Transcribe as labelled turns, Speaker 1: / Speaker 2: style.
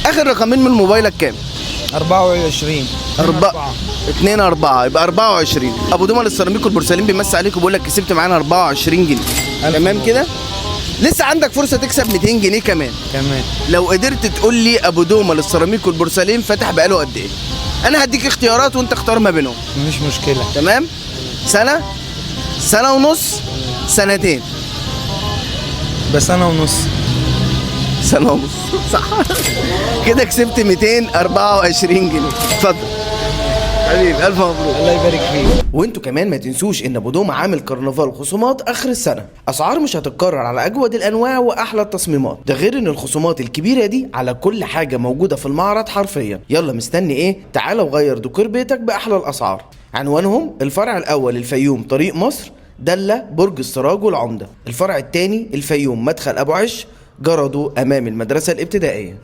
Speaker 1: اخر رقمين من موبايلك كام؟
Speaker 2: 24
Speaker 1: 2 4 يبقى 24. ابو دومه للسيراميك والبورسلين بيمسي عليك وبيقول لك كسبت معانا 24 جنيه. تمام كده؟ لسه عندك فرصه تكسب 200 جنيه كمان. لو قدرت تقول لي ابو دومه للسيراميك والبورسلين فاتح بقاله قد ايه؟ انا هديك اختيارات وانت اختار ما بينهم.
Speaker 2: مش مشكله.
Speaker 1: تمام؟ سنه، سنه ونص، سنتين.
Speaker 2: بسنه ونص.
Speaker 1: سنه ونص صح. كده كسبت 224 جنيه. اتفضل حبيبي، الف مبروك.
Speaker 2: الله يبارك فيك.
Speaker 1: وانتوا كمان ما تنسوش ان ابو دومه عامل كرنفال خصومات اخر السنه، اسعار مش هتتكرر على اجود الانواع واحلى التصميمات، ده غير ان الخصومات الكبيره دي على كل حاجه موجوده في المعرض حرفيا. يلا مستني ايه؟ تعالى وغير ديكور بيتك باحلى الاسعار. عنوانهم: الفرع الاول الفيوم طريق مصر دلة برج السراج والعمده، الفرع الثاني الفيوم مدخل ابو عش جردو امام المدرسه الابتدائيه.